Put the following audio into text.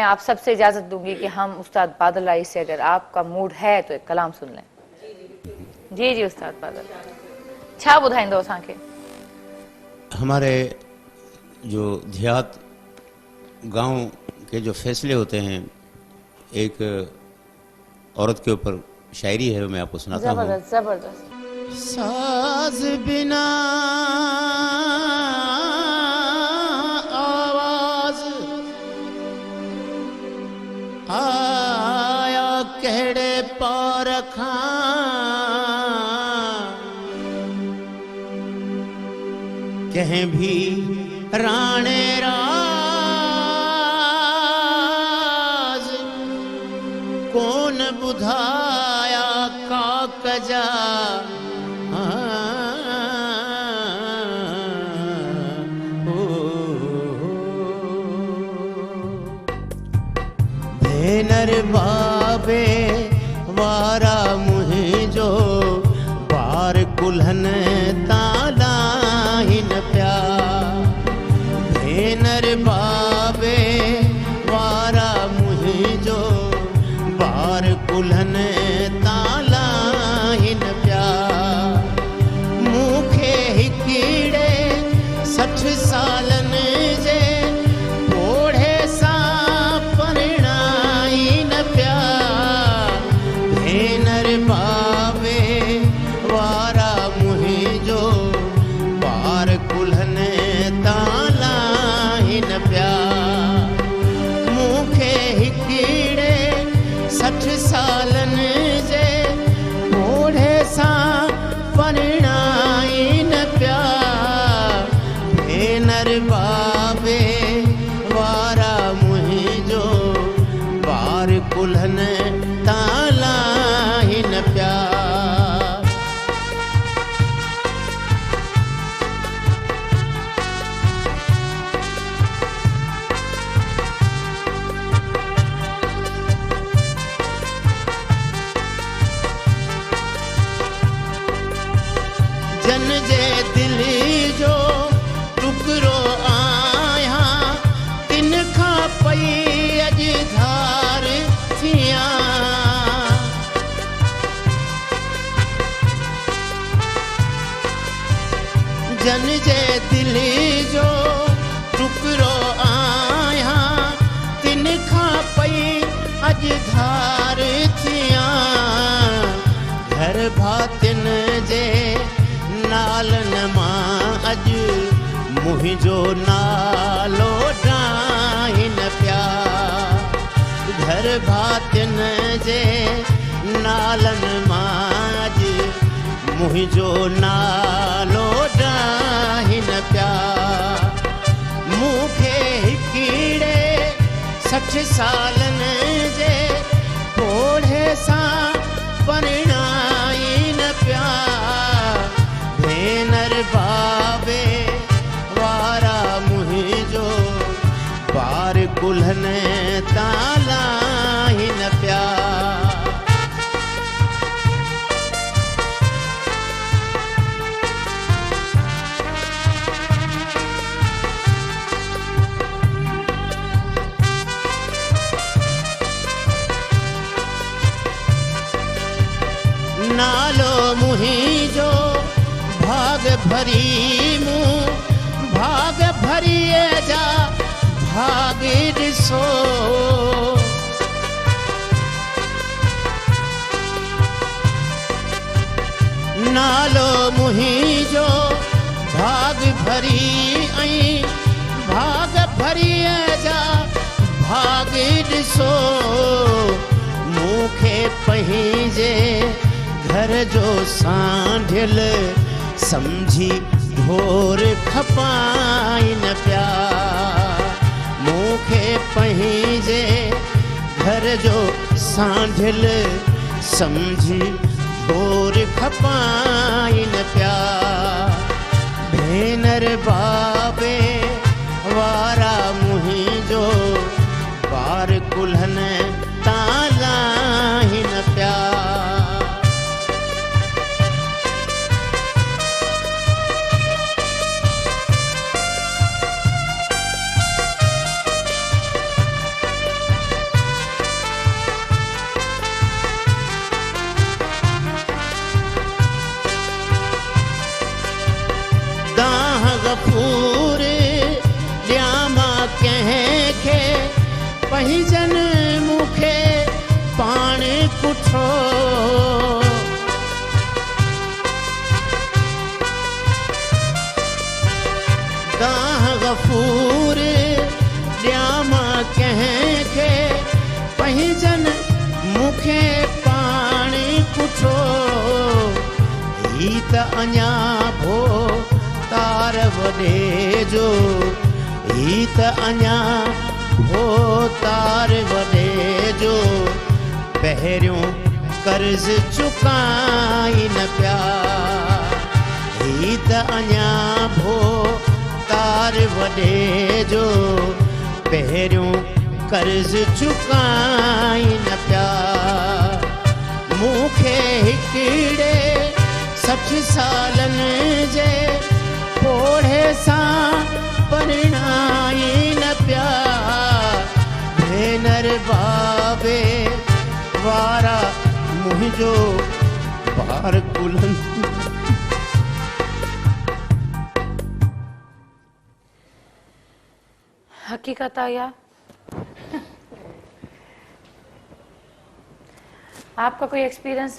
मैं आप सबसे इजाज़त दूंगी कि हम उस्ताद बादल राई से अगर आपका मूड है तो एक कलाम सुन लें। जी जी उस्ताद बादल छा ॿुधाईंदो असांखे? हमारे जो देहात गांव के जो फैसले होते हैं, एक औरत के ऊपर शायरी है, मैं आपको सुनाता हूँ। जबरदस्त जबरदस्त। साज बिना आवाज आया कहड़े पारखा, कहीं भी राणे राज कौन बुधाया का कजा। भेनर बाबे वारा मुहिंजो बार कुल्हन ताला हिन प्या। भेनर बाबे वारा मुहिंजो बार कुल्हन ताला हिन प्या। मूंखे हिकिड़े 60 सालनि जे ओढ़े सां परिणाई न प्या। भेनर बाबे वारा मुहिंजो बार कुल्हन ताला हिन प्या। मूंखे हिकिड़े 60 सालनि जे ओढ़े सां परिणाई न प्या। भेनर बाबे वारा मुहिंजो बार कुल्हन ताला हिन प्या। जन जे दिल जो टुकरो आया, तिन खां पई अॼु धार थिया। जन जे दिल जो टुकरो आया, तिन खां पई अॼु धार थिया। घर भातिन जे नालन मां अॼु मुहिंजो नालो डाहिन प्या। घर भातिन जे नालन मां अॼु मुहिंजो नालो डाहिन प्या। मूंखे हिकिड़े 60 सालनि जे ओढ़े सां परिणाई न प्या। भेनर बाबे वारा मुहिंजो बार कुल्हन ताला हिन प्या। नालो मुहिंजो भाग भरी मूं भाग भरिए जा भाग ॾिसो। नालो मुहिंजो भाग भरी ऐं भाग भरिए जा भाग ॾिसो। मूंखे पंहिंजे घर जो सांढियल समझी ढोर खपाई न प्या। मूंखे पंहिंजे घर जो सांढियल समझी ढोर खपाई न प्या। भेनर बाबे वारा मुहिंजो बार कुल्हन ताला हिन प्या। पंहिंजन मूंखे पाण पुठो दाह गफूर ॾियाम कंहिंखे पंहिंजन मूंखे पाण पुठो ही त अञा भो तार वॾे जो ही त अञा भो तार वॾे जो पहिरियों कर्ज़ चुकाई न पिया ही त अञा भो तार वॾे जो पहिरियों कर्ज़ चुकाई न पिया मूंखे हिकिड़े 60 सालनि जे पोढ़े सां परिणाई न पिया भेनर बाबे वारा मुंहिंजो बार कुलनि हकीकत आया आपका कोई एक्सपीरियंस